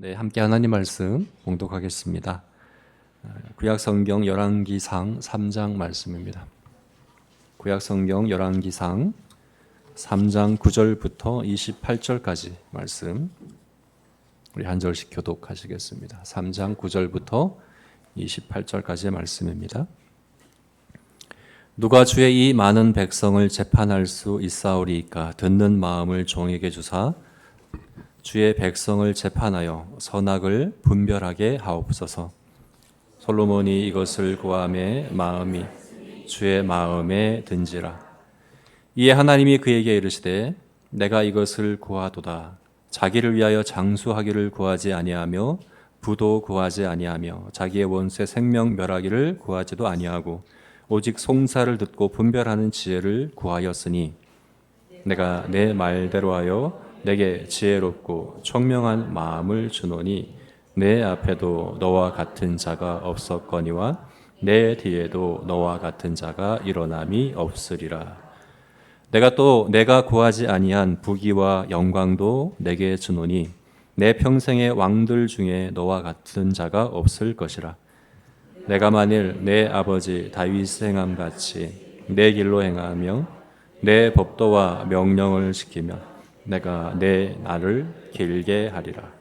네, 함께 하나님 말씀 봉독하겠습니다. 구약 성경 열왕기상 3장 말씀입니다. 구약 성경 열왕기상 3장 9절부터 28절까지 말씀 우리 한 절씩 교독하시겠습니다. 3장 9절부터 28절까지의 말씀입니다. 누가 주의 이 많은 백성을 재판할 수 있사오리이까 듣는 마음을 종에게 주사 주의 백성을 재판하여 선악을 분별하게 하옵소서. 솔로몬이 이것을 구하매 마음이 주의 마음에 든지라. 이에 하나님이 그에게 이르시되 내가 이것을 구하도다. 자기를 위하여 장수하기를 구하지 아니하며 부도 구하지 아니하며 자기의 원수의 생명 멸하기를 구하지도 아니하고 오직 송사를 듣고 분별하는 지혜를 구하였으니 내가 내 말대로 하여 내게 지혜롭고 총명한 마음을 주노니 내 앞에도 너와 같은 자가 없었거니와 내 뒤에도 너와 같은 자가 일어남이 없으리라. 내가 구하지 아니한 부귀와 영광도 내게 주노니 내 평생의 왕들 중에 너와 같은 자가 없을 것이라. 내가 만일 내 아버지 다윗의 행함 같이 내 길로 행하며 내 법도와 명령을 지키며 내가 내 날을 길게 하리라.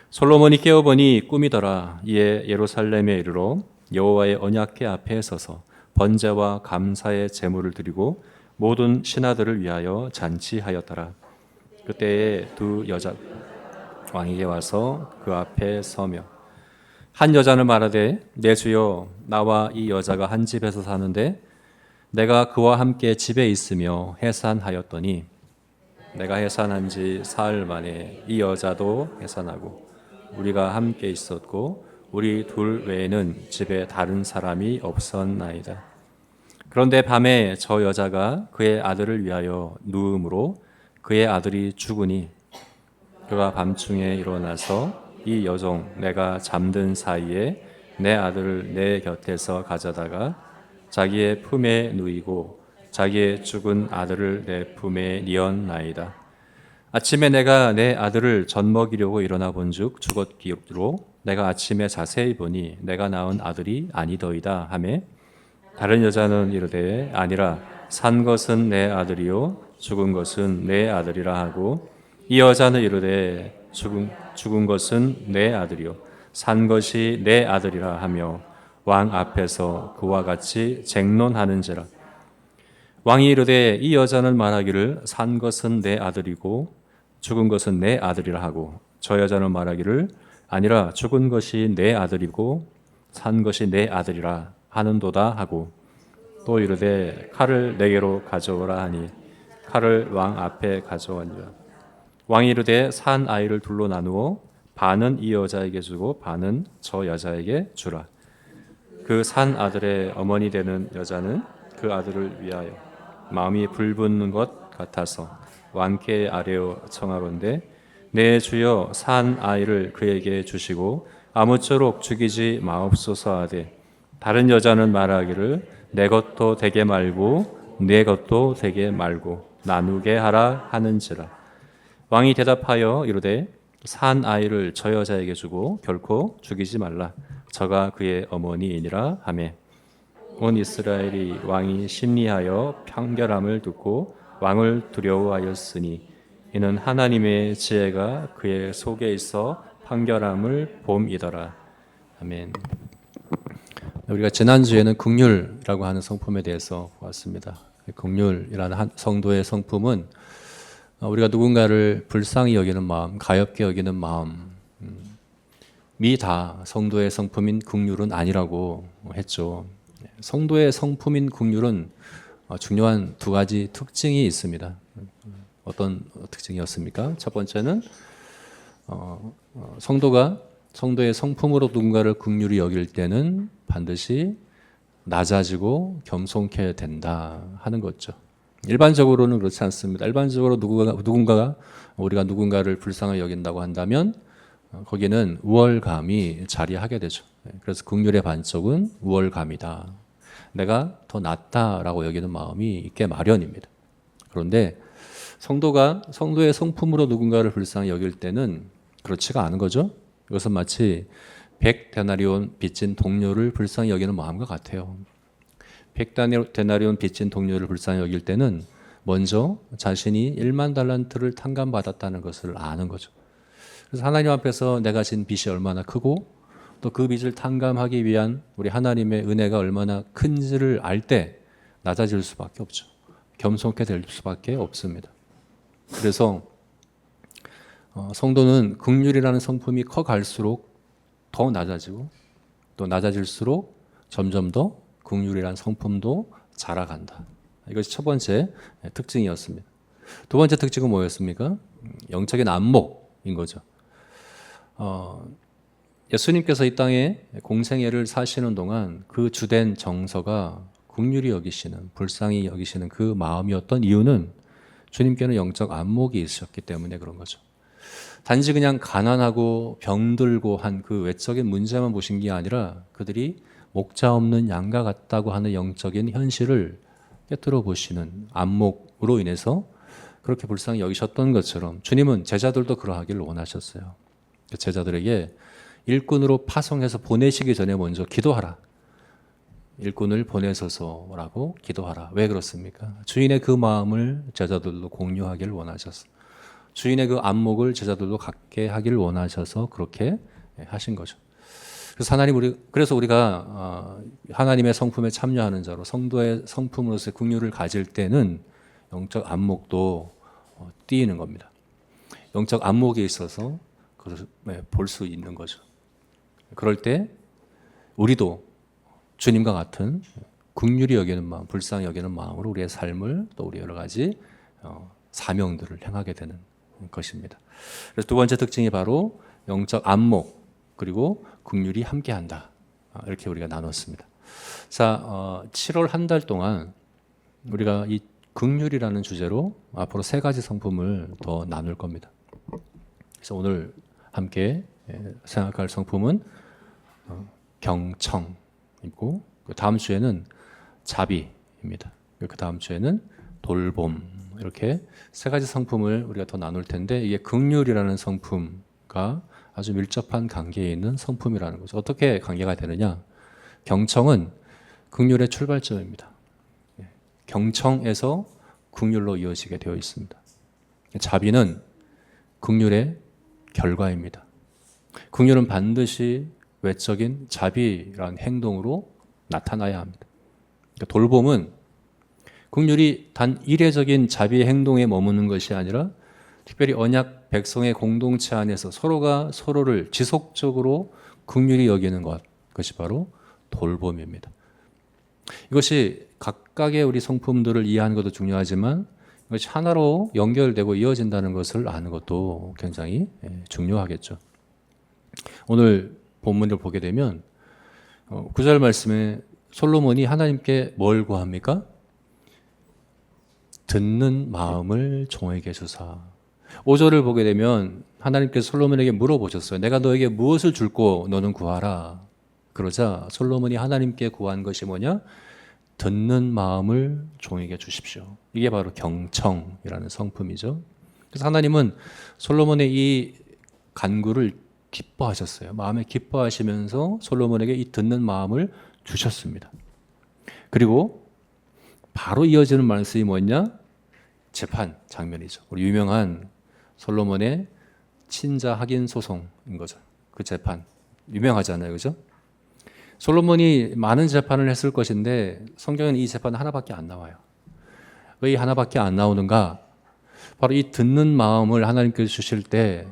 솔로몬이 깨어보니 꿈이더라. 이에 예루살렘에 이르러 여호와의 언약궤 앞에 서서 번제와 감사의 제물을 드리고 모든 신하들을 위하여 잔치하였더라. 그때에 두 여자 왕에게 와서 그 앞에 서며 한 여자는 말하되 내 주여 나와 이 여자가 한 집에서 사는데 내가 그와 함께 집에 있으며 해산하였더니 내가 해산한 지 사흘 만에 이 여자도 해산하고 우리가 함께 있었고 우리 둘 외에는 집에 다른 사람이 없었나이다. 그런데 밤에 저 여자가 그의 아들을 위하여 누움으로 그의 아들이 죽으니 그가 밤중에 일어나서 이 여종 내가 잠든 사이에 내 아들을 내 곁에서 가져다가 자기의 품에 누이고 자기의 죽은 아들을 내 품에 뉘었나이다. 아침에 내가 내 아들을 젖먹이려고 일어나 본즉 죽었기로 내가 아침에 자세히 보니 내가 낳은 아들이 아니더이다 하매 다른 여자는 이르되 아니라 산 것은 내 아들이요 죽은 것은 내 아들이라 하고 이 여자는 이르되 죽은 것은 내 아들이요 산 것이 내 아들이라 하며 왕 앞에서 그와 같이 쟁론하는지라. 왕이 이르되 이 여자는 말하기를 산 것은 내 아들이고 죽은 것은 내 아들이라 하고 저 여자는 말하기를 아니라 죽은 것이 내 아들이고 산 것이 내 아들이라 하는도다 하고 또 이르되 칼을 내게로 가져오라 하니 칼을 왕 앞에 가져오니라. 왕이 이르되 산 아이를 둘로 나누어 반은 이 여자에게 주고 반은 저 여자에게 주라. 그 산 아들의 어머니 되는 여자는 그 아들을 위하여 마음이 불붙는 것 같아서 왕께 아뢰어 청하건대 내 주여 산 아이를 그에게 주시고 아무쪼록 죽이지 마옵소서 하되 다른 여자는 말하기를 내 것도 되게 말고 내 것도 되게 말고 나누게 하라 하는지라. 왕이 대답하여 이르되 산 아이를 저 여자에게 주고 결코 죽이지 말라. 저가 그의 어머니이니라 하매 온 이스라엘이 왕이 심리하여 판결함을 듣고 왕을 두려워하였으니 이는 하나님의 지혜가 그의 속에 있어 판결함을 봄이더라. 아멘. 우리가 지난주에는 긍휼이라고 하는 성품에 대해서 보았습니다. 긍휼이라는 성도의 성품은 우리가 누군가를 불쌍히 여기는 마음, 가엾게 여기는 마음이 다 성도의 성품인 긍휼은 아니라고 했죠. 성도의 성품인 긍휼은 중요한 두 가지 특징이 있습니다. 어떤 특징이었습니까? 첫 번째는 성도의 성품으로 누군가를 긍휼히 여길 때는 반드시 낮아지고 겸손해야 된다 하는 거죠. 일반적으로는 그렇지 않습니다. 일반적으로 우리가 누군가를 불쌍히 여긴다고 한다면 거기는 우월감이 자리하게 되죠. 그래서 긍휼의 반쪽은 우월감이다. 내가 더 낫다라고 여기는 마음이 있게 마련입니다. 그런데 성도의 성품으로 누군가를 불쌍히 여길 때는 그렇지가 않은 거죠. 이것은 마치 100데나리온 빚진 동료를 불쌍히 여기는 마음과 같아요. 100데나리온 빚진 동료를 불쌍히 여길 때는 먼저 자신이 1만 달란트를 탕감받았다는 것을 아는 거죠. 그래서 하나님 앞에서 내가 진 빚이 얼마나 크고 또 그 빚을 탕감하기 위한 우리 하나님의 은혜가 얼마나 큰지를 알 때 낮아질 수밖에 없죠. 겸손케 될 수밖에 없습니다. 그래서 성도는 긍휼이라는 성품이 커갈수록 더 낮아지고 또 낮아질수록 점점 더 긍휼이라는 성품도 자라간다. 이것이 첫 번째 특징이었습니다. 두 번째 특징은 뭐였습니까? 영적인 안목인 거죠. 예수님께서 이 땅에 공생애를 사시는 동안 그 주된 정서가 긍휼히 여기시는, 불쌍히 여기시는 그 마음이었던 이유는 주님께는 영적 안목이 있으셨기 때문에 그런 거죠. 단지 그냥 가난하고 병들고 한 그 외적인 문제만 보신 게 아니라 그들이 목자 없는 양과 같다고 하는 영적인 현실을 깨뜨려 보시는 안목으로 인해서 그렇게 불쌍히 여기셨던 것처럼 주님은 제자들도 그러하기를 원하셨어요. 제자들에게 일꾼으로 파송해서 보내시기 전에 먼저 기도하라. 일꾼을 보내소서라고 기도하라. 왜 그렇습니까? 주인의 그 마음을 제자들도 공유하기를 원하셨어요. 주인의 그 안목을 제자들도 갖게 하기를 원하셔서 그렇게 하신 거죠. 그래서 우리가 하나님의 성품에 참여하는 자로 성도의 성품으로서의 긍휼을 가질 때는 영적 안목도 띄이는 겁니다. 영적 안목이 있어서 그것을 볼 수 있는 거죠. 그럴 때 우리도 주님과 같은 긍휼히 여기는 마음, 불쌍히 여기는 마음으로 우리의 삶을 또 우리 여러 가지 사명들을 행하게 되는 것입니다. 그래서 두 번째 특징이 바로 영적 안목 그리고 긍휼이 함께한다. 이렇게 우리가 나눴습니다. 자, 7월 한 달 동안 우리가 이 긍휼이라는 주제로 앞으로 세 가지 성품을 더 나눌 겁니다. 그래서 오늘 함께 생각할 성품은 경청이고 그 다음 주에는 자비입니다. 그 다음 주에는 돌봄 이렇게 세 가지 성품을 우리가 더 나눌 텐데 이게 긍휼이라는 성품과 아주 밀접한 관계에 있는 성품이라는 거죠. 어떻게 관계가 되느냐? 경청은 긍휼의 출발점입니다. 경청에서 긍휼로 이어지게 되어 있습니다. 자비는 긍휼의 결과입니다. 긍휼은 반드시 외적인 자비라는 행동으로 나타나야 합니다. 돌봄은 긍휼이 단 이례적인 자비의 행동에 머무는 것이 아니라 특별히 언약 백성의 공동체 안에서 서로가 서로를 지속적으로 긍휼히 여기는 것이 바로 돌봄입니다. 이것이 각각의 우리 성품들을 이해하는 것도 중요하지만 이것이 하나로 연결되고 이어진다는 것을 아는 것도 굉장히 중요하겠죠. 오늘 본문을 보게 되면 9절 말씀에 솔로몬이 하나님께 뭘 구합니까? 듣는 마음을 종에게 주사. 5절을 보게 되면 하나님께서 솔로몬에게 물어보셨어요. 내가 너에게 무엇을 줄고 너는 구하라. 그러자 솔로몬이 하나님께 구한 것이 뭐냐? 듣는 마음을 종에게 주십시오. 이게 바로 경청이라는 성품이죠. 그래서 하나님은 솔로몬의 이 간구를 기뻐하셨어요. 마음에 기뻐하시면서 솔로몬에게 이 듣는 마음을 주셨습니다. 그리고 바로 이어지는 말씀이 뭐냐? 재판 장면이죠. 우리 유명한 솔로몬의 친자 확인 소송인 거죠. 그 재판 유명하잖아요, 그죠? 솔로몬이 많은 재판을 했을 것인데 성경에는 이 재판 하나밖에 안 나와요. 왜 이 하나밖에 안 나오는가? 바로 이 듣는 마음을 하나님께서 주실 때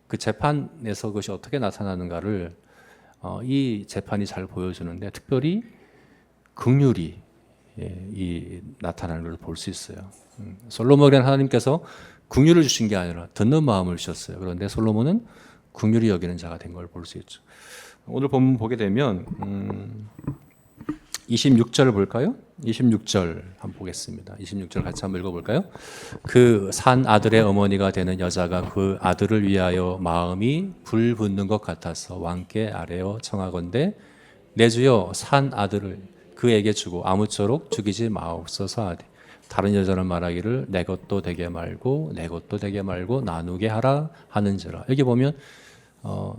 그 재판에서 그것이 어떻게 나타나는가를 이 재판이 잘 보여주는데 특별히 긍휼이 나타나는 걸 볼 수 있어요. 솔로몬에게는 하나님께서 긍휼을 주신 게 아니라 듣는 마음을 주셨어요. 그런데 솔로몬은 긍휼히 여기는 자가 된 걸 볼 수 있죠. 오늘 본문 보게 되면 26절을 볼까요? 26절 한번 보겠습니다. 26절 같이 한번 읽어볼까요? 그 산 아들의 어머니가 되는 여자가 그 아들을 위하여 마음이 불붙는 것 같아서 왕께 아뢰어 청하건대 내 주여 산 아들을 그에게 주고 아무쪼록 죽이지 마옵소서 하되 다른 여자는 말하기를 내 것도 되게 말고 내 것도 되게 말고 나누게 하라 하는지라. 여기 보면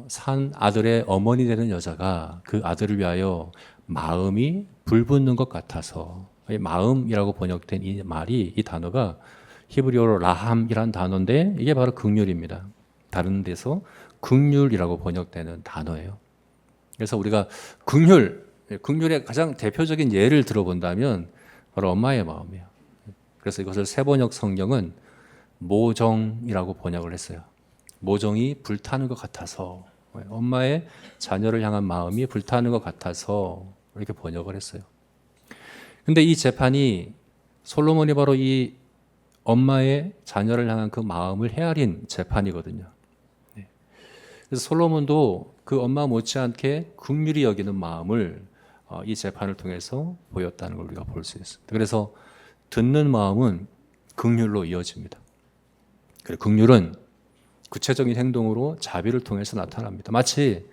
산 아들의 어머니 되는 여자가 그 아들을 위하여 마음이 불붙는 것 같아서, 마음이라고 번역된 이 말이, 이 단어가 히브리어로 라함이란 단어인데 이게 바로 긍휼입니다. 다른 데서 긍휼이라고 번역되는 단어예요. 그래서 우리가 긍휼의 가장 대표적인 예를 들어본다면 바로 엄마의 마음이에요. 그래서 이것을 세번역 성경은 모정이라고 번역을 했어요. 모정이 불타는 것 같아서, 엄마의 자녀를 향한 마음이 불타는 것 같아서 이렇게 번역을 했어요. 근데 이 재판이, 솔로몬이 바로 이 엄마의 자녀를 향한 그 마음을 헤아린 재판이거든요. 그래서 솔로몬도 그 엄마 못지않게 긍휼히 여기는 마음을 이 재판을 통해서 보였다는 걸 우리가 볼 수 있습니다. 그래서 듣는 마음은 긍휼로 이어집니다. 그리고 긍휼은 구체적인 행동으로 자비를 통해서 나타납니다. 마치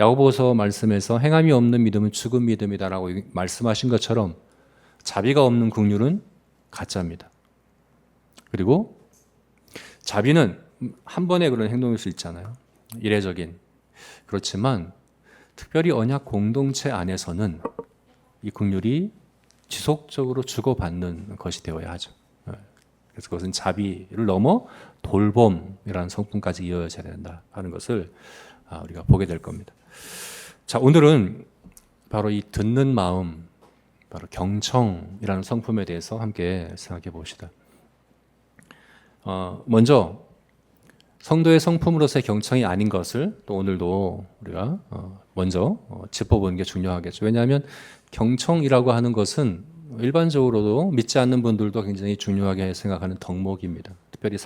야고보서 말씀에서 행함이 없는 믿음은 죽은 믿음이다라고 말씀하신 것처럼 자비가 없는 긍휼은 가짜입니다. 그리고 자비는 한 번의 그런 행동일 수 있잖아요. 이례적인. 그렇지만 특별히 언약 공동체 안에서는 이 긍휼이 지속적으로 주고받는 것이 되어야 하죠. 그래서 그것은 자비를 넘어 돌봄이라는 성품까지 이어져야 된다 하는 것을 우리가 보게 될 겁니다. 자, 오늘은 바로 이 듣는 마음, 바로 경청이라는 성품에 대해서 함께 생각해 봅시다. 먼저 성도의 성품으로서의 경청이 아닌 것을 또 오늘도 우리가 먼저 짚어보는 게 중요하겠죠. 왜냐하면 경청이라고 하는 것은 일반적으로도 믿지 않는 분들도 굉장히 중요하게 생각하는 덕목입니다. 특별히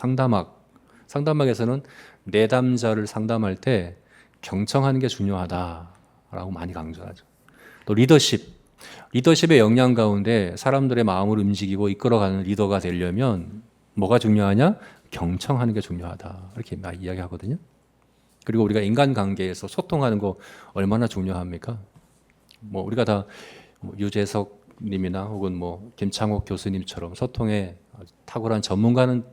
상담학에서는 내담자를 상담할 때 경청하는 게 중요하다라고 많이 강조하죠. 또 리더십의 역량 가운데 사람들의 마음을 움직이고 이끌어가는 리더가 되려면 뭐가 중요하냐? 경청하는 게 중요하다, 이렇게 많이 이야기하거든요. 그리고 우리가 인간관계에서 소통하는 거 얼마나 중요합니까? 우리가 다 유재석 님이나 혹은 김창옥 교수님처럼 소통에 탁월한 전문가는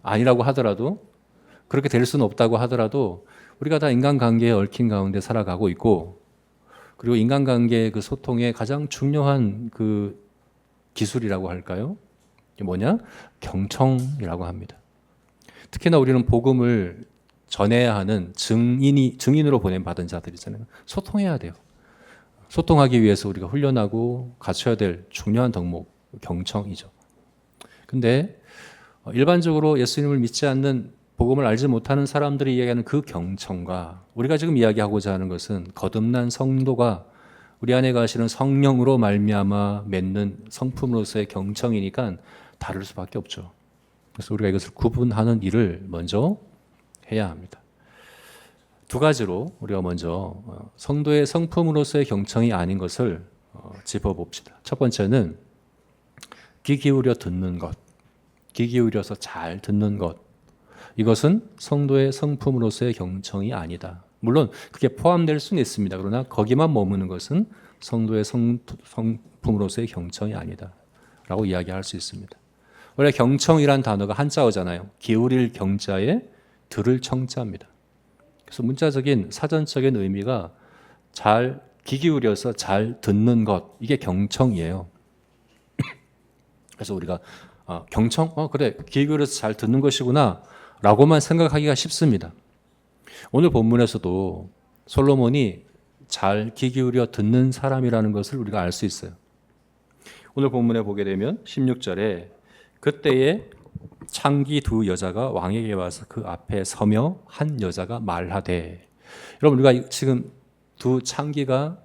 아니라고 하더라도, 그렇게 될 수는 없다고 하더라도 우리가 다 인간관계에 얽힌 가운데 살아가고 있고, 그리고 인간관계의 그 소통의 가장 중요한 그 기술이라고 할까요? 이게 뭐냐? 경청이라고 합니다. 특히나 우리는 복음을 전해야 하는 증인으로 보냄받은 자들이잖아요. 소통해야 돼요. 소통하기 위해서 우리가 훈련하고 갖춰야 될 중요한 덕목, 경청이죠. 근데 일반적으로 예수님을 믿지 않는, 복음을 알지 못하는 사람들이 이야기하는 그 경청과 우리가 지금 이야기하고자 하는 것은 거듭난 성도가 우리 안에 가시는 성령으로 말미암아 맺는 성품으로서의 경청이니까 다를 수밖에 없죠. 그래서 우리가 이것을 구분하는 일을 먼저 해야 합니다. 두 가지로 우리가 먼저 성도의 성품으로서의 경청이 아닌 것을 짚어봅시다. 첫 번째는 귀 기울여 듣는 것, 귀 기울여서 잘 듣는 것. 이것은 성도의 성품으로서의 경청이 아니다. 물론 그게 포함될 수는 있습니다. 그러나 거기만 머무는 것은 성도의 성품으로서의 경청이 아니다 라고 이야기할 수 있습니다. 원래 경청이란 단어가 한자어잖아요. 기울일 경자에 들을 청자입니다. 그래서 문자적인 사전적인 의미가 귀 기울여서 잘 듣는 것, 이게 경청이에요. 그래서 우리가 경청? 그래, 귀 기울여서 잘 듣는 것이구나 라고만 생각하기가 쉽습니다. 오늘 본문에서도 솔로몬이 잘 귀 기울여 듣는 사람이라는 것을 우리가 알 수 있어요. 오늘 본문에 보게 되면 16절에 그때에 창기 두 여자가 왕에게 와서 그 앞에 서며 한 여자가 말하되. 여러분, 우리가 지금 두 창기가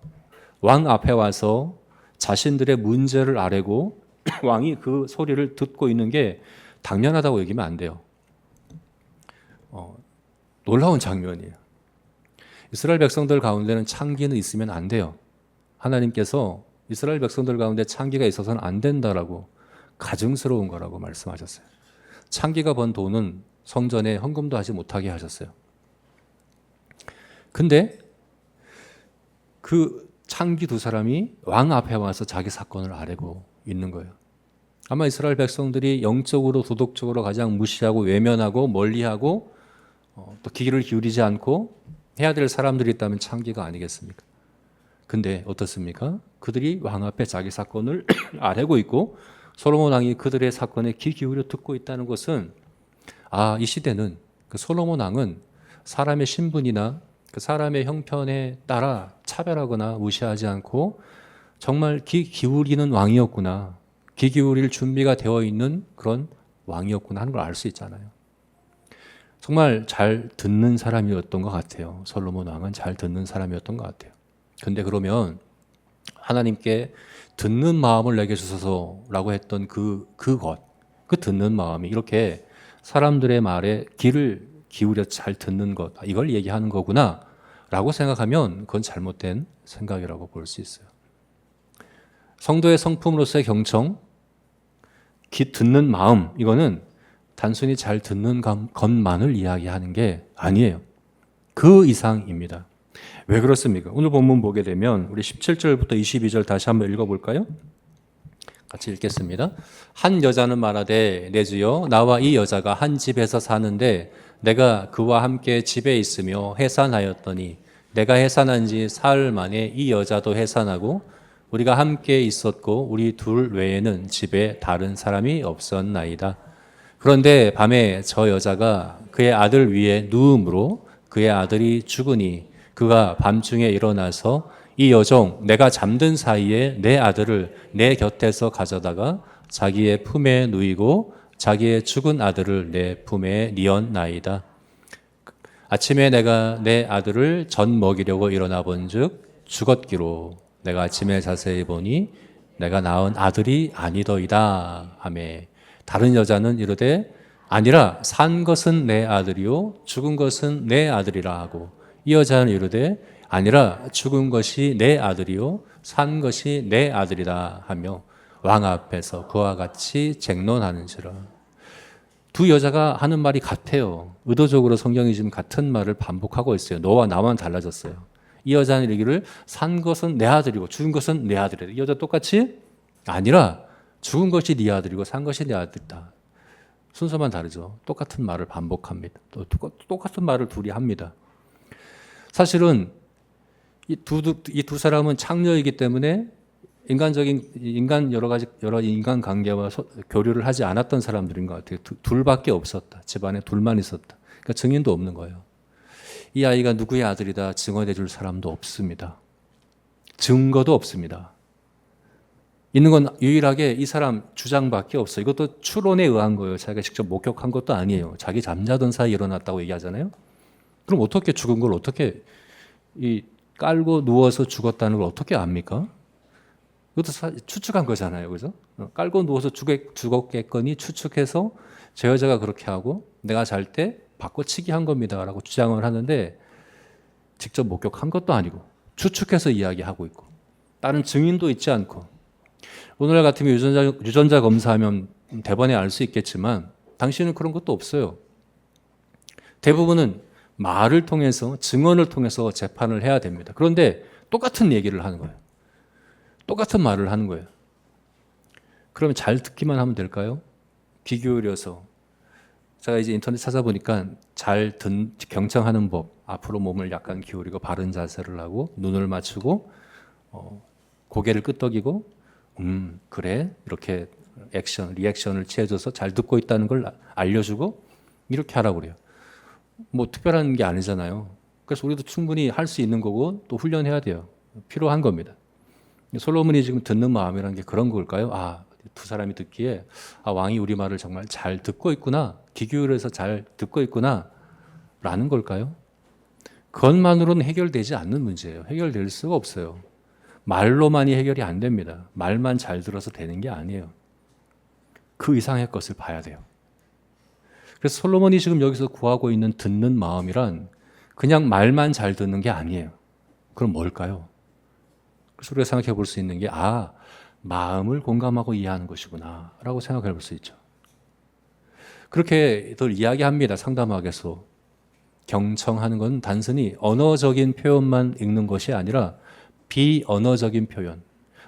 왕 앞에 와서 자신들의 문제를 아뢰고 왕이 그 소리를 듣고 있는 게 당연하다고 여기면 안 돼요. 놀라운 장면이에요. 이스라엘 백성들 가운데는 창기는 있으면 안 돼요. 하나님께서 이스라엘 백성들 가운데 창기가 있어서는 안 된다라고, 가증스러운 거라고 말씀하셨어요. 창기가 번 돈은 성전에 헌금도 하지 못하게 하셨어요. 근데 그 창기 두 사람이 왕 앞에 와서 자기 사건을 아뢰고 있는 거예요. 아마 이스라엘 백성들이 영적으로 도덕적으로 가장 무시하고 외면하고 멀리하고 또 귀를 기울이지 않고 해야 될 사람들이 있다면 창기가 아니겠습니까? 근데 어떻습니까? 그들이 왕 앞에 자기 사건을 아뢰고 있고 솔로몬 왕이 그들의 사건에 귀 기울여 듣고 있다는 것은 이 시대는 그 솔로몬 왕은 사람의 신분이나 그 사람의 형편에 따라 차별하거나 무시하지 않고 정말 귀 기울이는 왕이었구나. 귀 기울일 준비가 되어 있는 그런 왕이었구나 하는 걸 알 수 있잖아요. 정말 잘 듣는 사람이었던 것 같아요. 솔로몬 왕은 잘 듣는 사람이었던 것 같아요. 근데 그러면 하나님께 듣는 마음을 내게 주소서라고 했던 그 듣는 마음이 이렇게 사람들의 말에 귀를 기울여 잘 듣는 것, 이걸 얘기하는 거구나 라고 생각하면 그건 잘못된 생각이라고 볼 수 있어요. 성도의 성품으로서의 경청, 귀 듣는 마음, 이거는 단순히 잘 듣는 것만을 이야기하는 게 아니에요. 그 이상입니다. 왜 그렇습니까? 오늘 본문 보게 되면 우리 17절부터 22절 다시 한번 읽어볼까요? 같이 읽겠습니다. 한 여자는 말하되 내 주여 나와 이 여자가 한 집에서 사는데 내가 그와 함께 집에 있으며 해산하였더니 내가 해산한 지 사흘 만에 이 여자도 해산하고 우리가 함께 있었고 우리 둘 외에는 집에 다른 사람이 없었나이다. 그런데 밤에 저 여자가 그의 아들 위에 누움으로 그의 아들이 죽으니 그가 밤중에 일어나서 이 여종 내가 잠든 사이에 내 아들을 내 곁에서 가져다가 자기의 품에 누이고 자기의 죽은 아들을 내 품에 뉘었나이다. 아침에 내가 내 아들을 전 먹이려고 일어나 본즉 죽었기로 내가 아침에 자세히 보니 내가 낳은 아들이 아니더이다 하매 다른 여자는 이르되 아니라 산 것은 내 아들이요 죽은 것은 내 아들이라 하고 이 여자는 이르되 아니라 죽은 것이 내 아들이요 산 것이 내 아들이다 하며 왕 앞에서 그와 같이 쟁론하는지라. 두 여자가 하는 말이 같아요. 의도적으로 성경이 지금 같은 말을 반복하고 있어요. 너와 나만 달라졌어요. 이 여자는 이르기를 산 것은 내 아들이고 죽은 것은 내 아들이다. 이 여자 똑같이 아니라 죽은 것이 네 아들이고 산 것이 내 아들이다. 순서만 다르죠. 똑같은 말을 반복합니다. 또 똑같은 말을 둘이 합니다. 사실은 이 두 사람은 창녀이기 때문에 여러 인간 관계와 교류를 하지 않았던 사람들인 것 같아요. 둘밖에 없었다. 집안에 둘만 있었다. 그러니까 증인도 없는 거예요. 이 아이가 누구의 아들이다 증언해 줄 사람도 없습니다. 증거도 없습니다. 있는 건 유일하게 이 사람 주장밖에 없어요. 이것도 추론에 의한 거예요. 자기가 직접 목격한 것도 아니에요. 자기 잠자던 사이에 일어났다고 얘기하잖아요. 그럼 어떻게 죽은 걸 어떻게 깔고 누워서 죽었다는 걸 어떻게 압니까? 이것도 추측한 거잖아요. 그죠? 깔고 누워서 죽었겠거니 추측해서 저 여자가 그렇게 하고 내가 잘 때 바꿔치기 한 겁니다. 라고 주장을 하는데 직접 목격한 것도 아니고 추측해서 이야기하고 있고 다른 증인도 있지 않고 오늘날 같으면 유전자 검사하면 대번에 알 수 있겠지만 당신은 그런 것도 없어요. 대부분은 말을 통해서 증언을 통해서 재판을 해야 됩니다. 그런데 똑같은 얘기를 하는 거예요. 똑같은 말을 하는 거예요. 그러면 잘 듣기만 하면 될까요? 귀 기울여서 제가 이제 인터넷 찾아보니까 경청하는 법, 앞으로 몸을 약간 기울이고 바른 자세를 하고 눈을 맞추고 고개를 끄덕이고 그래 이렇게 리액션을 취해줘서 잘 듣고 있다는 걸 알려주고 이렇게 하라고 그래요. 뭐 특별한 게 아니잖아요. 그래서 우리도 충분히 할 수 있는 거고 또 훈련해야 돼요. 필요한 겁니다. 솔로몬이 지금 듣는 마음이라는 게 그런 걸까요? 두 사람이 듣기에 왕이 우리 말을 정말 잘 듣고 있구나. 귀 기울여서 잘 듣고 있구나. 라는 걸까요? 그것만으로는 해결되지 않는 문제예요. 해결될 수가 없어요. 말로만이 해결이 안 됩니다. 말만 잘 들어서 되는 게 아니에요. 그 이상의 것을 봐야 돼요. 그래서 솔로몬이 지금 여기서 구하고 있는 듣는 마음이란 그냥 말만 잘 듣는 게 아니에요. 그럼 뭘까요? 그래서 우리가 생각해 볼 수 있는 게 마음을 공감하고 이해하는 것이구나 라고 생각해 볼 수 있죠. 그렇게 늘 이야기합니다. 상담학에서. 경청하는 건 단순히 언어적인 표현만 읽는 것이 아니라 비언어적인 표현,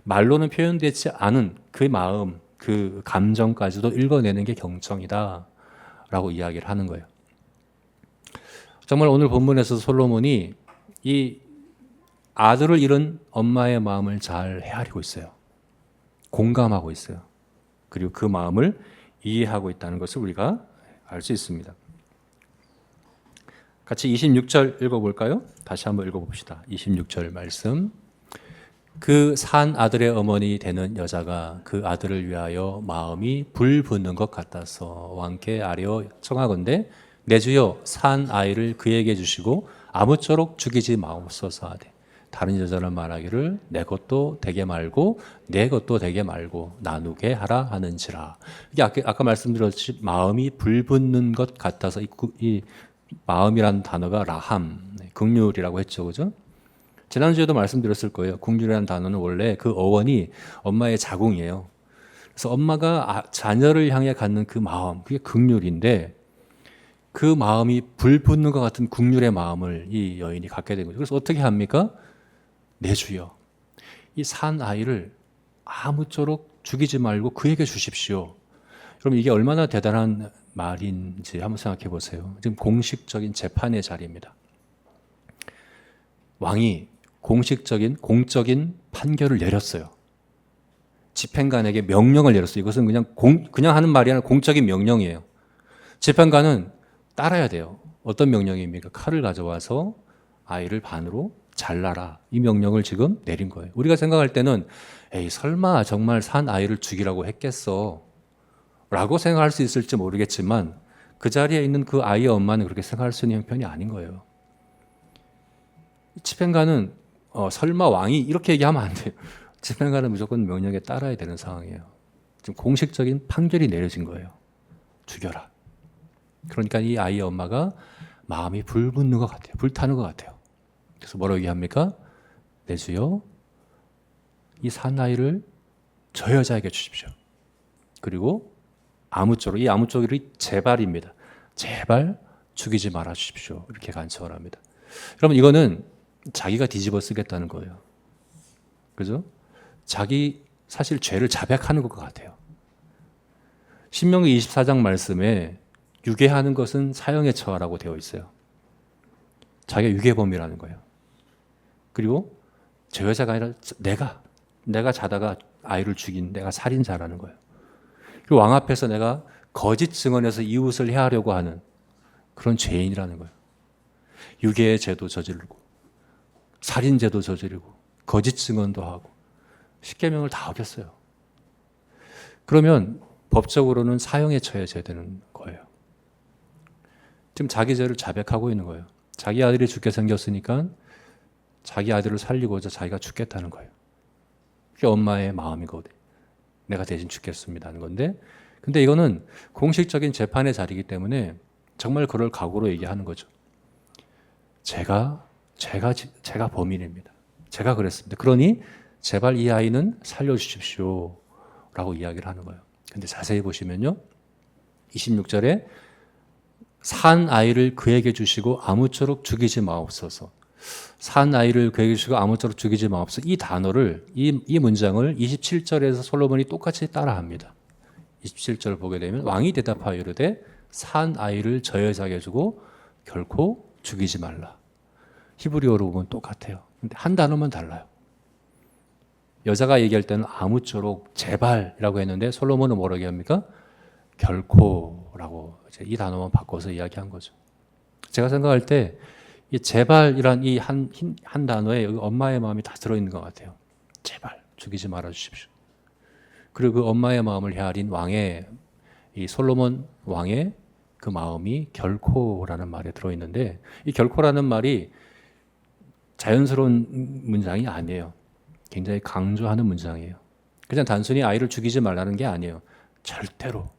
말로는 표현되지 않은 그 마음, 그 감정까지도 읽어내는 게 경청이다라고 이야기를 하는 거예요. 정말 오늘 본문에서 솔로몬이 이 아들을 잃은 엄마의 마음을 잘 헤아리고 있어요. 공감하고 있어요. 그리고 그 마음을 이해하고 있다는 것을 우리가 알 수 있습니다. 같이 26절 읽어볼까요? 다시 한번 읽어봅시다. 26절 말씀. 그 산 아들의 어머니 되는 여자가 그 아들을 위하여 마음이 불붙는 것 같아서 왕께 아뢰어 청하건대 내 주여 산 아이를 그에게 주시고 아무쪼록 죽이지 마옵소서 하되 다른 여자는 말하기를 내 것도 되게 말고 내 것도 되게 말고 나누게 하라 하는지라. 이게 아까 말씀드렸듯이 마음이 불붙는 것 같아서 이 마음이라는 단어가 라함, 긍휼이라고 했죠, 그죠? 지난주에도 말씀드렸을 거예요. 긍휼이라는 단어는 원래 그 어원이 엄마의 자궁이에요. 그래서 엄마가 자녀를 향해 갖는 그 마음, 그게 긍휼인데 그 마음이 불붙는 것 같은 긍휼의 마음을 이 여인이 갖게 된 거죠. 그래서 어떻게 합니까? 내 주여, 이 산 아이를 아무쪼록 죽이지 말고 그에게 주십시오. 그럼 이게 얼마나 대단한 말인지 한번 생각해 보세요. 지금 공식적인 재판의 자리입니다. 왕이 공적인 판결을 내렸어요. 집행관에게 명령을 내렸어요. 이것은 그냥 하는 말이 아니라 공적인 명령이에요. 재판관은 따라야 돼요. 어떤 명령입니까? 칼을 가져와서 아이를 반으로 잘라라. 이 명령을 지금 내린 거예요. 우리가 생각할 때는 에이 설마 정말 산 아이를 죽이라고 했겠어 라고 생각할 수 있을지 모르겠지만 그 자리에 있는 그 아이의 엄마는 그렇게 생각할 수 있는 형편이 아닌 거예요. 집행관은 설마 왕이 이렇게 얘기하면 안 돼요. 집행관은 무조건 명령에 따라야 되는 상황이에요. 지금 공식적인 판결이 내려진 거예요. 죽여라. 그러니까 이 아이의 엄마가 마음이 불붙는 것 같아요. 불타는 것 같아요. 그래서 뭐라고 얘기합니까? 내 주여 이 산 아이를 저 여자에게 주십시오. 그리고 아무쪼록, 이 아무쪼록이 제발입니다. 제발 죽이지 말아 주십시오. 이렇게 간청을 합니다. 여러분 이거는 자기가 뒤집어 쓰겠다는 거예요. 그죠? 자기 사실 죄를 자백하는 것 같아요. 신명기 24장 말씀에 유괴하는 것은 사형에 처하라고 되어 있어요. 자기가 유괴범이라는 거예요. 그리고 저 여자가 아니라 내가 자다가 아이를 죽인 내가 살인자라는 거예요. 그리고 왕 앞에서 내가 거짓 증언해서 이웃을 해하려고 하는 그런 죄인이라는 거예요. 유괴의 죄도 저지르고 살인죄도 저지르고 거짓 증언도 하고 십계명을 다 어겼어요. 그러면 법적으로는 사형에 처해져야 되는 거예요. 지금 자기 죄를 자백하고 있는 거예요. 자기 아들이 죽게 생겼으니까 자기 아들을 살리고자 자기가 죽겠다는 거예요. 그게 엄마의 마음이거든요. 내가 대신 죽겠습니다 하는 건데, 근데 이거는 공식적인 재판의 자리이기 때문에 정말 그럴 각오로 얘기하는 거죠. 제가 범인입니다. 제가 그랬습니다. 그러니 제발 이 아이는 살려주십시오 라고 이야기를 하는 거예요. 근데 자세히 보시면요, 26절에 산 아이를 그에게 주시고 아무쪼록 죽이지 마옵소서. 산 아이를 그에게 주시고 아무쪼록 죽이지 마옵소서. 이 단어를, 이 문장을 27절에서 솔로몬이 똑같이 따라합니다. 27절 보게 되면 왕이 대답하여 이르되 산 아이를 저 여자에게 주고 결코 죽이지 말라. 히브리어로 보면 똑같아요. 근데 한 단어만 달라요. 여자가 얘기할 때는 아무쪼록 제발이라고 했는데 솔로몬은 뭐라고 합니까? 결코라고 이 단어만 바꿔서 이야기한 거죠. 제가 생각할 때 이 제발이란 이 한 단어에 엄마의 마음이 다 들어있는 것 같아요. 제발 죽이지 말아 주십시오. 그리고 그 엄마의 마음을 헤아린 이 솔로몬 왕의 그 마음이 결코라는 말에 들어있는데, 이 결코라는 말이 자연스러운 문장이 아니에요. 굉장히 강조하는 문장이에요. 그냥 단순히 아이를 죽이지 말라는 게 아니에요. 절대로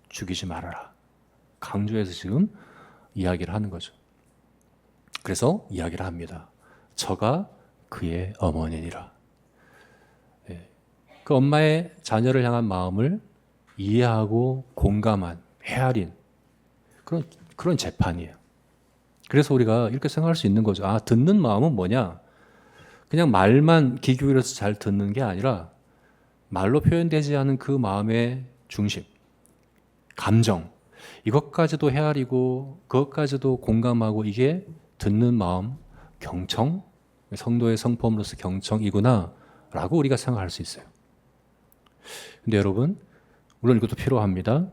죽이지 말아라. 강조해서 지금 이야기를 하는 거죠. 그래서 이야기를 합니다. 저가 그의 어머니니라. 그 엄마의 자녀를 향한 마음을 이해하고 공감한, 헤아린 그런 재판이에요. 그래서 우리가 이렇게 생각할 수 있는 거죠. 아, 듣는 마음은 뭐냐? 그냥 말만 귀 기울여서 잘 듣는 게 아니라 말로 표현되지 않은 그 마음의 중심, 감정, 이것까지도 헤아리고 그것까지도 공감하고 이게 듣는 마음, 경청, 성도의 성품으로서 경청이구나 라고 우리가 생각할 수 있어요. 근데 여러분, 물론 이것도 필요합니다.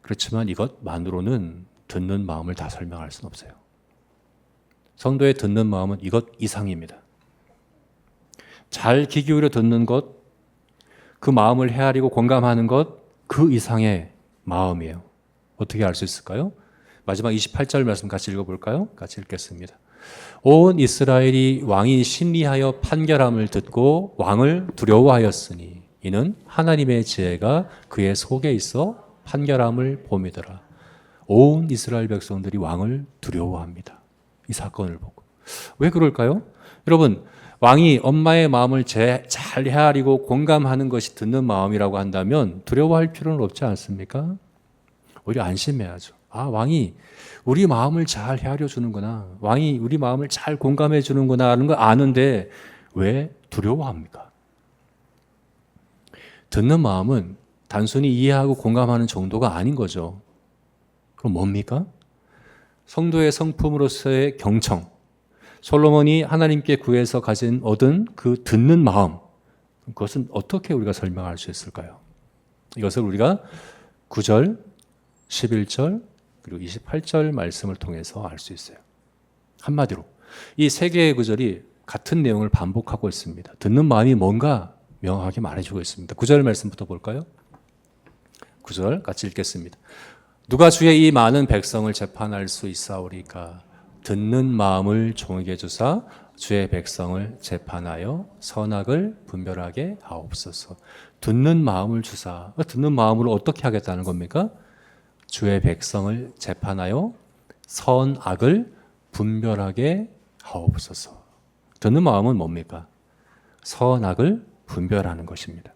그렇지만 이것만으로는 듣는 마음을 다 설명할 수는 없어요. 성도의 듣는 마음은 이것 이상입니다. 잘 귀 기울여 듣는 것, 그 마음을 헤아리고 공감하는 것, 그 이상의 마음이에요. 어떻게 알 수 있을까요? 마지막 28절 말씀 같이 읽어볼까요? 같이 읽겠습니다. 온 이스라엘이 왕이 심리하여 판결함을 듣고 왕을 두려워하였으니 이는 하나님의 지혜가 그의 속에 있어 판결함을 봄이더라. 온 이스라엘 백성들이 왕을 두려워합니다. 이 사건을 보고. 왜 그럴까요? 여러분, 왕이 엄마의 마음을 잘 헤아리고 공감하는 것이 듣는 마음이라고 한다면 두려워할 필요는 없지 않습니까? 오히려 안심해야죠. 아, 왕이 우리 마음을 잘 헤아려 주는구나. 왕이 우리 마음을 잘 공감해 주는구나 하는 걸 아는데 왜 두려워합니까? 듣는 마음은 단순히 이해하고 공감하는 정도가 아닌 거죠. 그럼 뭡니까? 성도의 성품으로서의 경청. 솔로몬이 하나님께 구해서 얻은 그 듣는 마음. 그것은 어떻게 우리가 설명할 수 있을까요? 이것을 우리가 9절, 11절, 그리고 28절 말씀을 통해서 알 수 있어요. 한마디로 이 세 개의 구절이 같은 내용을 반복하고 있습니다. 듣는 마음이 뭔가 명확하게 말해주고 있습니다. 9절 말씀부터 볼까요? 9절 같이 읽겠습니다. 누가 주의 이 많은 백성을 재판할 수 있사오리까? 듣는 마음을 종에게 주사 주의 백성을 재판하여 선악을 분별하게 하옵소서. 듣는 마음을 주사. 듣는 마음으로 어떻게 하겠다는 겁니까? 주의 백성을 재판하여 선악을 분별하게 하옵소서. 듣는 마음은 뭡니까? 선악을 분별하는 것입니다.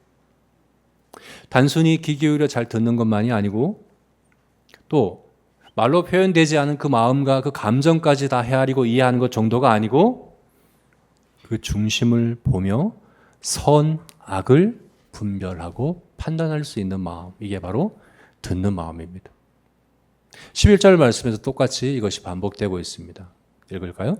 단순히 귀 기울여 잘 듣는 것만이 아니고 또 말로 표현되지 않은 그 마음과 그 감정까지 다 헤아리고 이해하는 것 정도가 아니고 그 중심을 보며 선악을 분별하고 판단할 수 있는 마음, 이게 바로 듣는 마음입니다. 11절 말씀에서 똑같이 이것이 반복되고 있습니다. 읽을까요?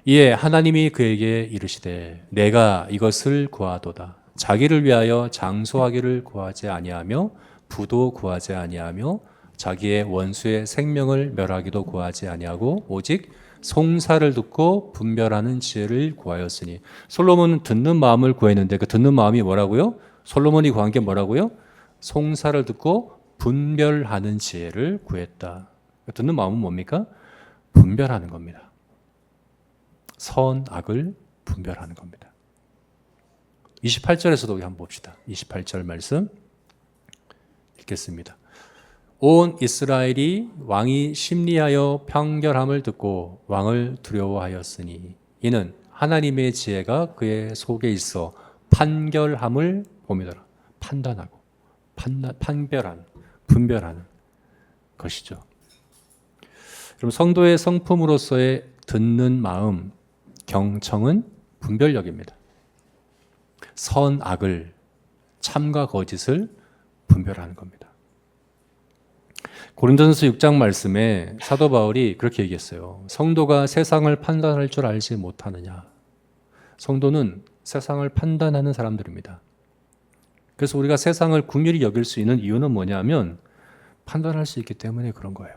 이에 하나님이 그에게 이르시되 내가 이것을 구하도다. 자기를 위하여 장수하기를 구하지 아니하며 부도 구하지 아니하며 자기의 원수의 생명을 멸하기도 구하지 아니하고 오직 송사를 듣고 분별하는 지혜를 구하였으니. 솔로몬은 듣는 마음을 구했는데 그 듣는 마음이 뭐라고요? 솔로몬이 구한 게 뭐라고요? 송사를 듣고 분별하는 지혜를 구했다. 듣는 마음은 뭡니까? 분별하는 겁니다. 선악을 분별하는 겁니다. 28절에서도 우리 한번 봅시다. 28절 말씀 읽겠습니다. 온 이스라엘이 왕이 심리하여 판결함을 듣고 왕을 두려워하였으니 이는 하나님의 지혜가 그의 속에 있어 판결함을 봄이더라. 판단하고 분별하는 것이죠. 그럼 성도의 성품으로서의 듣는 마음, 경청은 분별력입니다. 선악을, 참과 거짓을 분별하는 겁니다. 고린도전서 6장 말씀에 사도 바울이 그렇게 얘기했어요. 성도가 세상을 판단할 줄 알지 못하느냐. 성도는 세상을 판단하는 사람들입니다. 그래서 우리가 세상을 긍휼히 여길 수 있는 이유는 뭐냐면 판단할 수 있기 때문에 그런 거예요.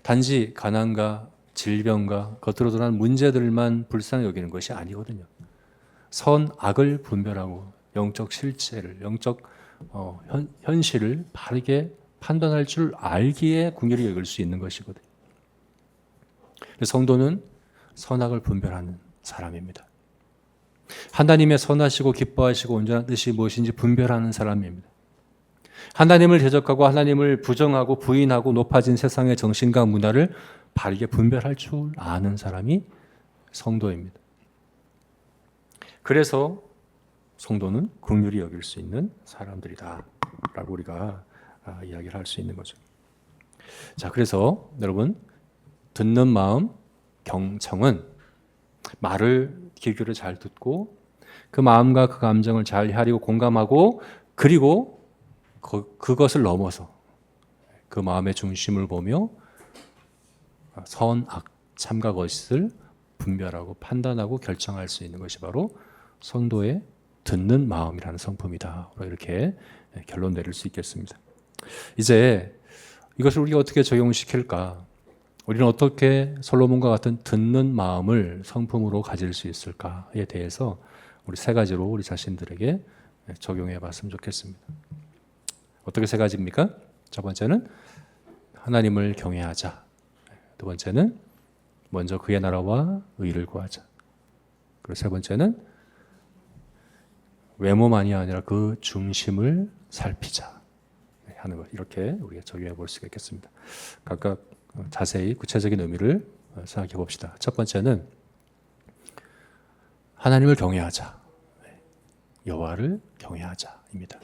단지 가난과 질병과 겉으로 드러난 문제들만 불쌍히 여기는 것이 아니거든요. 선악을 분별하고 영적 실체를, 영적 현실을 바르게 판단할 줄 알기에 긍휼히 여길 수 있는 것이거든요. 성도는 선악을 분별하는 사람입니다. 하나님의 선하시고 기뻐하시고 온전한 뜻이 무엇인지 분별하는 사람입니다. 하나님을 대적하고 하나님을 부정하고 부인하고 높아진 세상의 정신과 문화를 바르게 분별할 줄 아는 사람이 성도입니다. 그래서 성도는 긍휼히 여길 수 있는 사람들이다 라고 우리가 이야기를 할 수 있는 거죠. 자, 그래서 여러분, 듣는 마음, 경청은 말을 귀 기울여 잘 듣고 그 마음과 그 감정을 잘 헤아리고 공감하고 그리고 그것을 넘어서 그 마음의 중심을 보며 선, 악, 참과 거짓을 분별하고 판단하고 결정할 수 있는 것이 바로 성도의 듣는 마음이라는 성품이다. 이렇게 결론 내릴 수 있겠습니다. 이제 이것을 우리가 어떻게 적용시킬까? 우리는 어떻게 솔로몬과 같은 듣는 마음을 성품으로 가질 수 있을까에 대해서 우리 세 가지로 우리 자신들에게 적용해 봤으면 좋겠습니다. 어떻게 세 가지입니까? 첫 번째는 하나님을 경외하자. 두 번째는 먼저 그의 나라와 의를 구하자. 그리고 세 번째는 외모만이 아니라 그 중심을 살피자 하는 것. 이렇게 우리가 적용해 볼 수가 있겠습니다. 각각 자세히 구체적인 의미를 생각해 봅시다. 첫 번째는 하나님을 경외하자. 여호와를 경외하자입니다.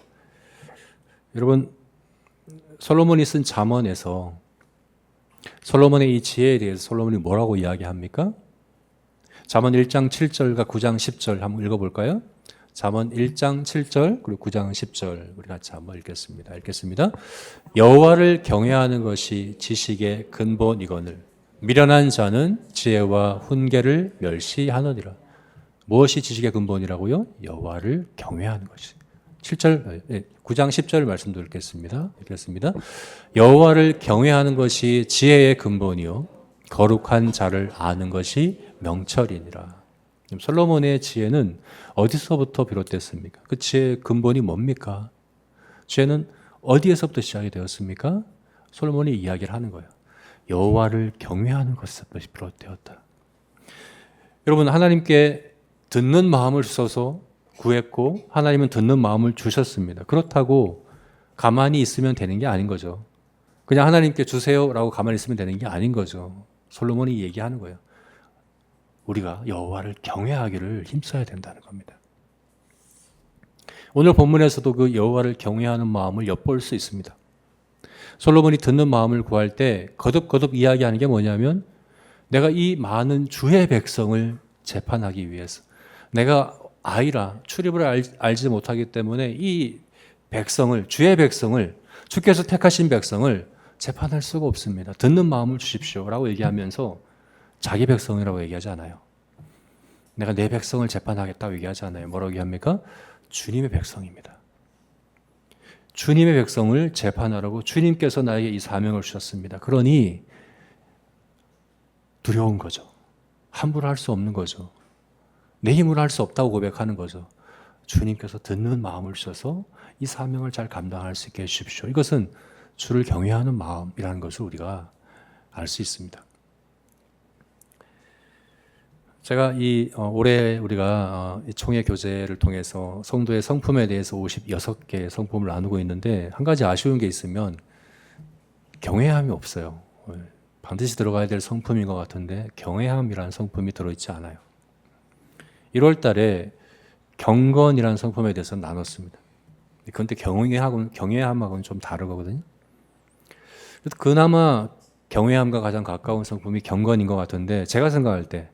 여러분, 솔로몬이 쓴 잠언에서 솔로몬의 이 지혜에 대해서 솔로몬이 뭐라고 이야기합니까? 잠언 1장 7절과 9장 10절 한번 읽어볼까요? 잠언 1장 7절 그리고 9장 10절 우리 같이 한번 읽겠습니다. 여호와를 경외하는 것이 지식의 근본이거늘 미련한 자는 지혜와 훈계를 멸시하느니라. 무엇이 지식의 근본이라고요? 여호와를 경외하는 것이. 9장 10절 말씀도 읽겠습니다. 여호와를 경외하는 것이 지혜의 근본이요 거룩한 자를 아는 것이 명철이니라. 솔로몬의 지혜는 어디서부터 비롯됐습니까? 그 지혜의 근본이 뭡니까? 지혜는 어디에서부터 시작이 되었습니까? 솔로몬이 이야기를 하는 거예요. 여호와를 경외하는 것에서부터 비롯되었다. 여러분, 하나님께 듣는 마음을 주셔서 구했고 하나님은 듣는 마음을 주셨습니다. 그렇다고 가만히 있으면 되는 게 아닌 거죠. 그냥 하나님께 주세요라고 가만히 있으면 되는 게 아닌 거죠. 솔로몬이 얘기하는 거예요. 우리가 여호와를 경외하기를 힘써야 된다는 겁니다. 오늘 본문에서도 그 여호와를 경외하는 마음을 엿볼 수 있습니다. 솔로몬이 듣는 마음을 구할 때 거듭거듭 이야기하는 게 뭐냐면 내가 이 많은 주의 백성을 재판하기 위해서 내가 아이라 출입을 알지 못하기 때문에 이 백성을 주의 백성을 주께서 택하신 백성을 재판할 수가 없습니다. 듣는 마음을 주십시오라고 얘기하면서 자기 백성이라고 얘기하지 않아요. 내가 내 백성을 재판하겠다고 얘기하지 않아요. 뭐라고 얘기합니까? 주님의 백성입니다. 주님의 백성을 재판하라고 주님께서 나에게 이 사명을 주셨습니다. 그러니 두려운 거죠. 함부로 할 수 없는 거죠. 내 힘으로 할 수 없다고 고백하는 거죠. 주님께서 듣는 마음을 주셔서 이 사명을 잘 감당할 수 있게 해주십시오. 이것은 주를 경외하는 마음이라는 것을 우리가 알 수 있습니다. 제가 올해 우리가 총회 교제를 통해서 성도의 성품에 대해서 56개의 성품을 나누고 있는데 한 가지 아쉬운 게 있으면 경외함이 없어요. 반드시 들어가야 될 성품인 것 같은데 경외함이라는 성품이 들어있지 않아요. 1월 달에 경건이라는 성품에 대해서 나눴습니다. 그런데 경외함하고는 좀 다르거든요. 그래서 그나마 경외함과 가장 가까운 성품이 경건인 것 같은데 제가 생각할 때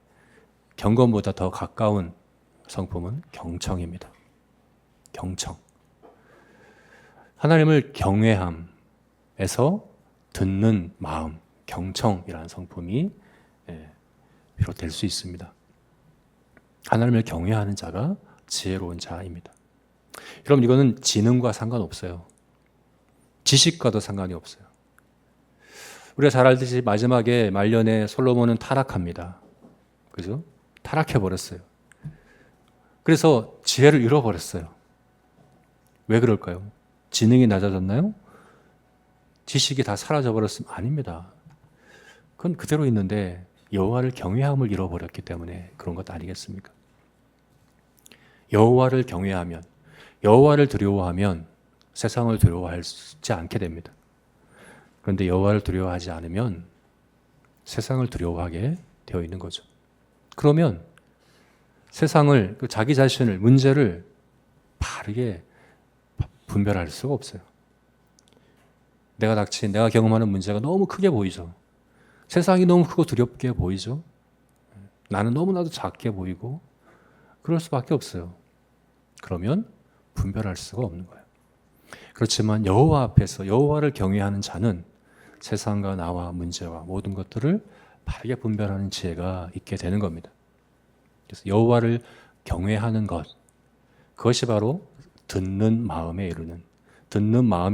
경건보다 더 가까운 성품은 경청입니다. 경청. 하나님을 경외함에서 듣는 마음, 경청이라는 성품이 비롯될 수 있습니다. 하나님을 경외하는 자가 지혜로운 자입니다. 여러분, 이거는 지능과 상관없어요. 지식과도 상관이 없어요. 우리가 잘 알듯이 마지막에 말년에 솔로몬은 타락합니다. 그죠? 타락해버렸어요. 그래서 지혜를 잃어버렸어요. 왜 그럴까요? 지능이 낮아졌나요? 지식이 다 사라져버렸으면 아닙니다. 그건 그대로 있는데 여호와를 경외함을 잃어버렸기 때문에 그런 것 아니겠습니까? 여호와를 경외하면, 여호와를 두려워하면 세상을 두려워하지 않게 됩니다. 그런데 여호와를 두려워하지 않으면 세상을 두려워하게 되어 있는 거죠. 그러면 세상을, 자기 자신을, 문제를 바르게 분별할 수가 없어요. 내가 경험하는 문제가 너무 크게 보이죠. 세상이 너무 크고 두렵게 보이죠. 나는 너무나도 작게 보이고 그럴 수밖에 없어요. 그러면 분별할 수가 없는 거예요. 그렇지만 여호와 앞에서 여호와를 경외하는 자는 세상과 나와 문제와 모든 것들을 바르게 분별하는 지혜가 있게 되는 겁니다. 그래서 여호와를 경외하는 것, 그것이 바로 듣는 마음에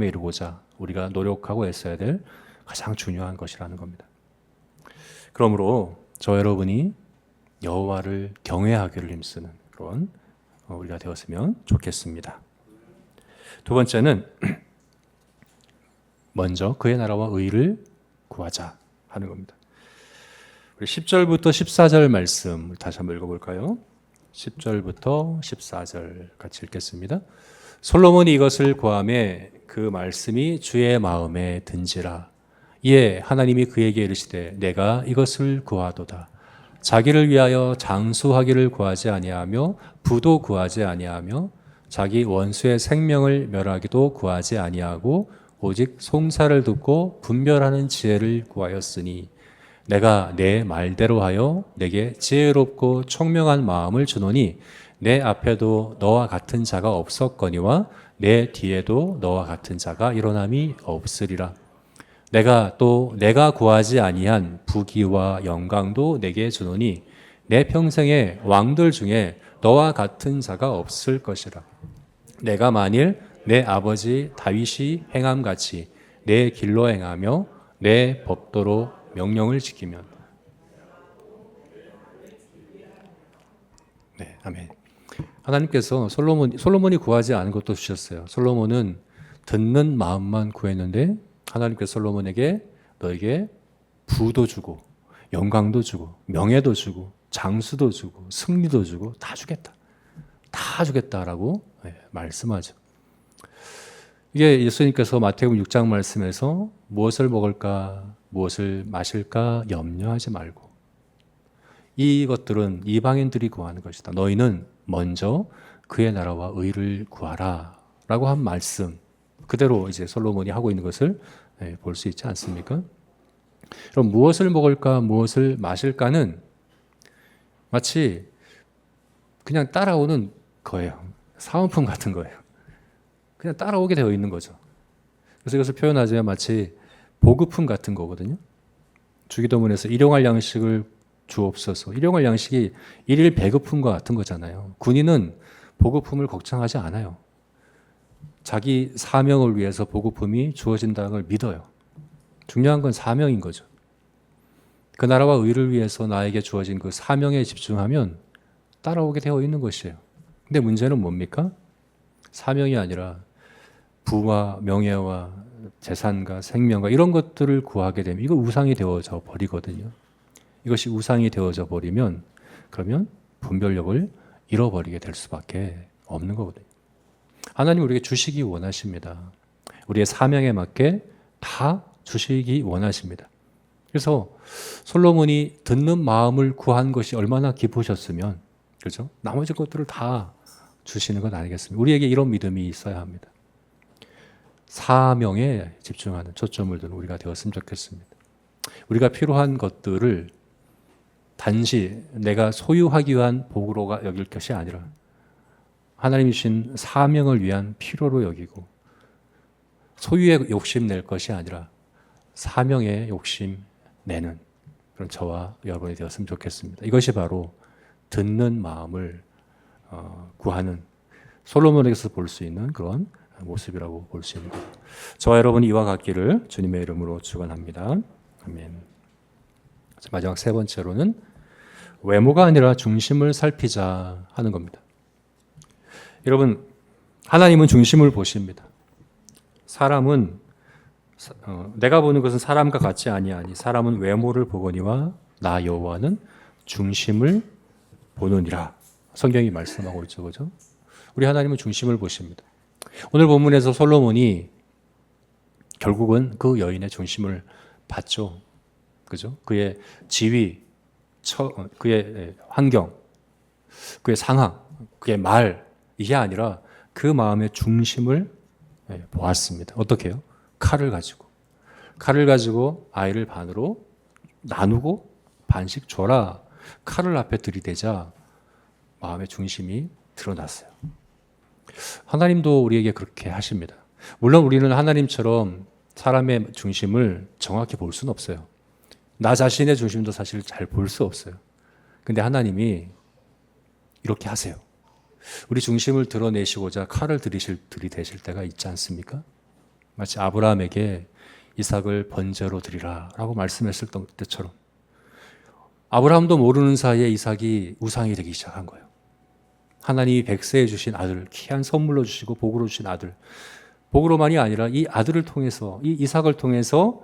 이루고자 우리가 노력하고 애써야 될 가장 중요한 것이라는 겁니다. 그러므로 저 여러분이 여호와를 경외하기를 힘쓰는 그런 우리가 되었으면 좋겠습니다. 두 번째는 먼저 그의 나라와 의를 구하자 하는 겁니다. 우리 10절부터 14절 말씀 다시 한번 읽어볼까요? 10절부터 14절 같이 읽겠습니다. 솔로몬이 이것을 구하매 그 말씀이 주의 마음에 든지라. 이에 하나님이 그에게 이르시되 내가 이것을 구하도다. 자기를 위하여 장수하기를 구하지 아니하며 부도 구하지 아니하며 자기 원수의 생명을 멸하기도 구하지 아니하고 오직 송사를 듣고 분별하는 지혜를 구하였으니 내가 내 말대로 하여 내게 지혜롭고 총명한 마음을 주노니 내 앞에도 너와 같은 자가 없었거니와 내 뒤에도 너와 같은 자가 일어남이 없으리라. 내가 구하지 아니한 부귀와 영광도 내게 주노니 내 평생에 왕들 중에 너와 같은 자가 없을 것이라. 내가 만일 내 아버지 다윗이 행함같이 내 길로 행하며 내 법도로 명령을 지키면. 네, 아멘. 하나님께서 솔로몬이 구하지 않은 것도 주셨어요. 솔로몬은 듣는 마음만 구했는데 하나님께서 솔로몬에게 너에게 부도 주고 영광도 주고 명예도 주고 장수도 주고 승리도 주고 다 주겠다. 다 주겠다라고 말씀하죠. 이게 예수님께서 마태복음 6장 말씀에서 무엇을 먹을까 무엇을 마실까 염려하지 말고 이것들은 이방인들이 구하는 것이다. 너희는 먼저 그의 나라와 의를 구하라 라고 한 말씀 그대로 이제 솔로몬이 하고 있는 것을 볼 수 있지 않습니까? 그럼 무엇을 먹을까 무엇을 마실까는 마치 그냥 따라오는 거예요. 사은품 같은 거예요. 그냥 따라오게 되어 있는 거죠. 그래서 이것을 표현하자면 마치 보급품 같은 거거든요. 주기도문에서 일용할 양식을 주옵소서. 일용할 양식이 일일 배급품과 같은 거잖아요. 군인은 보급품을 걱정하지 않아요. 자기 사명을 위해서 보급품이 주어진다는 걸 믿어요. 중요한 건 사명인 거죠. 그 나라와 의를 위해서 나에게 주어진 그 사명에 집중하면 따라오게 되어 있는 것이에요. 근데 문제는 뭡니까? 사명이 아니라 부와 명예와 재산과 생명과 이런 것들을 구하게 되면 이거 우상이 되어져 버리거든요. 이것이 우상이 되어져 버리면 그러면 분별력을 잃어버리게 될 수밖에 없는 거거든요. 하나님 우리에게 주시기 원하십니다. 우리의 사명에 맞게 다 주시기 원하십니다. 그래서 솔로몬이 듣는 마음을 구한 것이 얼마나 기쁘셨으면 그렇죠? 나머지 것들을 다 주시는 것 아니겠습니까? 우리에게 이런 믿음이 있어야 합니다. 사명에 집중하는 초점을 두는 우리가 되었으면 좋겠습니다. 우리가 필요한 것들을 단지 내가 소유하기 위한 복으로 여길 것이 아니라 하나님이 주신 사명을 위한 필요로 여기고 소유에 욕심 낼 것이 아니라 사명에 욕심 내는 그런 저와 여러분이 되었으면 좋겠습니다. 이것이 바로 듣는 마음을 구하는 솔로몬에게서 볼 수 있는 그런 모습이라고 볼 수 있는 거죠. 저와 여러분이 이와 같기를 주님의 이름으로 축원합니다. 아멘. 마지막 세 번째로는 외모가 아니라 중심을 살피자 하는 겁니다. 여러분, 하나님은 중심을 보십니다. 사람은 내가 보는 것은 사람과 같지 아니하니 사람은 외모를 보거니와 나 여호와는 중심을 보느니라. 성경이 말씀하고 있죠, 그죠? 우리 하나님은 중심을 보십니다. 오늘 본문에서 솔로몬이 결국은 그 여인의 중심을 봤죠, 그죠? 그의 지위, 그의 환경, 그의 상황, 그의 말 이게 아니라 그 마음의 중심을 보았습니다. 어떻게 해요? 칼을 가지고 아이를 반으로 나누고 반씩 줘라. 칼을 앞에 들이대자 마음의 중심이 드러났어요. 하나님도 우리에게 그렇게 하십니다. 물론 우리는 하나님처럼 사람의 중심을 정확히 볼 수는 없어요. 나 자신의 중심도 사실 잘 볼 수 없어요. 근데 하나님이 이렇게 하세요. 우리 중심을 드러내시고자 칼을 들이대실 때가 있지 않습니까? 마치 아브라함에게 이삭을 번제로 드리라 라고 말씀했을 때처럼 아브라함도 모르는 사이에 이삭이 우상이 되기 시작한 거예요. 하나님이 백세해 주신 아들, 귀한 선물로 주시고 복으로 주신 아들, 복으로만이 아니라 이 아들을 통해서, 이 이삭을 통해서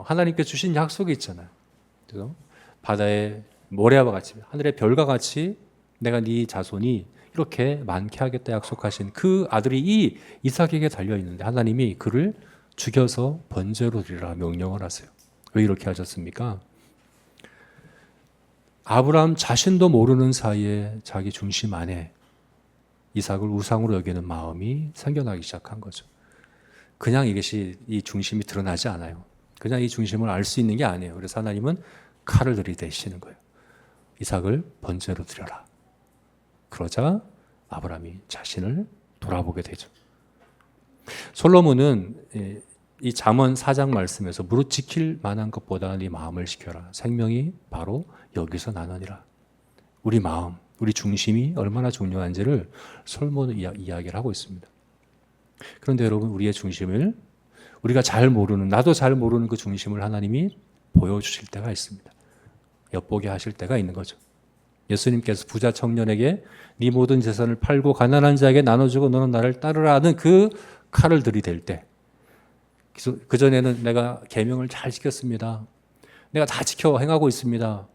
하나님께 주신 약속이 있잖아요. 그래서 바다의 모래와 같이, 하늘의 별과 같이 내가 네 자손이 이렇게 많게 하겠다 약속하신 그 아들이 이 이삭에게 달려 있는데 하나님이 그를 죽여서 번제로 드리라 명령을 하세요. 왜 이렇게 하셨습니까? 아브라함 자신도 모르는 사이에 자기 중심 안에 이삭을 우상으로 여기는 마음이 생겨나기 시작한 거죠. 그냥 이것이 이 중심이 드러나지 않아요. 그냥 이 중심을 알 수 있는 게 아니에요. 그래서 하나님은 칼을 들이대시는 거예요. 이삭을 번제로 드려라. 그러자 아브라함이 자신을 돌아보게 되죠. 솔로몬은 이 잠언 4장 말씀에서 무릇 지킬 만한 것보다 네 마음을 지켜라. 생명이 바로 여기서 나느니라. 우리 마음, 우리 중심이 얼마나 중요한지를 솔로몬은 이야기를 하고 있습니다. 그런데 여러분, 우리의 중심을 우리가 잘 모르는, 나도 잘 모르는 그 중심을 하나님이 보여주실 때가 있습니다. 엿보게 하실 때가 있는 거죠. 예수님께서 부자 청년에게 네 모든 재산을 팔고 가난한 자에게 나눠주고 너는 나를 따르라 하는 그 칼을 들이댈 때, 그전에는 내가 계명을 잘 지켰습니다. 내가 다 지켜 행하고 있습니다.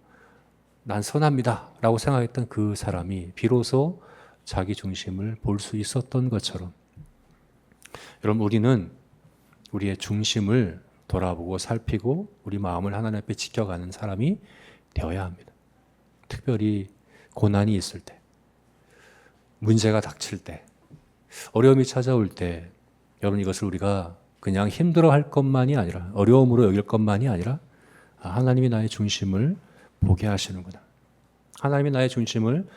난 선합니다. 라고 생각했던 그 사람이 비로소 자기 중심을 볼 수 있었던 것처럼, 여러분, 우리는 우리의 중심을 돌아보고 살피고 우리 마음을 하나님 앞에 지켜가는 사람이 되어야 합니다. 특별히 고난이 있을 때, 문제가 닥칠 때, 어려움이 찾아올 때, 여러분, 이것을 우리가 그냥 힘들어할 것만이 아니라, 어려움으로 여길 것만이 아니라 하나님이 나의 중심을 보게 하시는구나, 하나님이 나의 중심을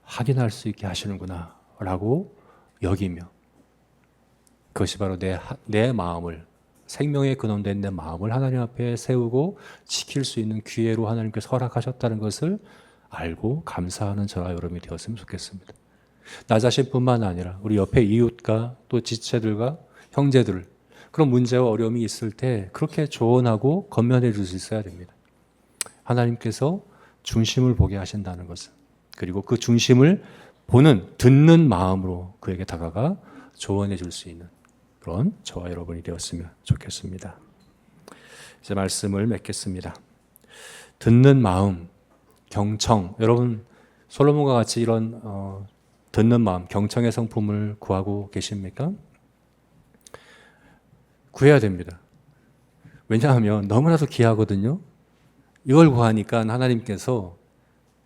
확인할 수 있게 하시는구나 라고 여기며, 그것이 바로 내 마음을, 생명의 근원된 내 마음을 하나님 앞에 세우고 지킬 수 있는 기회로 하나님께서 허락하셨다는 것을 알고 감사하는 저와 여러분이 되었으면 좋겠습니다. 나 자신뿐만 아니라 우리 옆에 이웃과 또 지체들과 형제들, 그런 문제와 어려움이 있을 때 그렇게 조언하고 건면해 줄 수 있어야 됩니다. 하나님께서 중심을 보게 하신다는 것은, 그리고 그 중심을 듣는 마음으로 그에게 다가가 조언해 줄 수 있는 그런 저와 여러분이 되었으면 좋겠습니다. 이제 말씀을 맺겠습니다. 듣는 마음, 경청, 여러분 솔로몬과 같이 이런 듣는 마음, 경청의 성품을 구하고 계십니까? 구해야 됩니다. 왜냐하면 너무나도 귀하거든요. 이걸 구하니까 하나님께서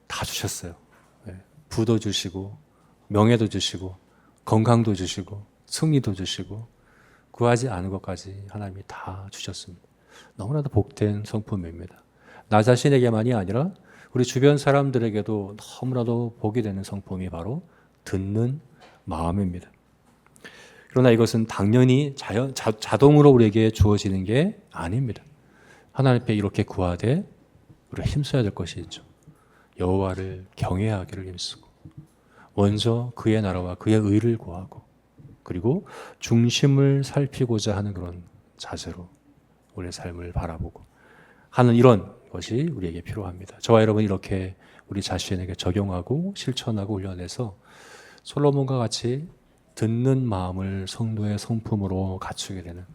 다 주셨어요. 부도 주시고 명예도 주시고 건강도 주시고 승리도 주시고 구하지 않은 것까지 하나님이 다 주셨습니다. 너무나도 복된 성품입니다. 나 자신에게만이 아니라 우리 주변 사람들에게도 너무나도 복이 되는 성품이 바로 듣는 마음입니다. 그러나 이것은 당연히 자동으로 우리에게 주어지는 게 아닙니다. 하나님 앞에 이렇게 구하되 우리가 힘써야 될 것이 있죠. 여호와를 경외하기를 힘쓰고 먼저 그의 나라와 그의 의를 구하고, 그리고 중심을 살피고자 하는 그런 자세로 우리의 삶을 바라보고 하는 이런 것이 우리에게 필요합니다. 저와 여러분이 이렇게 우리 자신에게 적용하고 실천하고 훈련해서 솔로몬과 같이 듣는 마음을 성도의 성품으로 갖추게 되는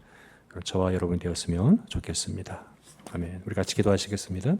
저와 여러분이 되었으면 좋겠습니다. 아멘. 우리 같이 기도하시겠습니다.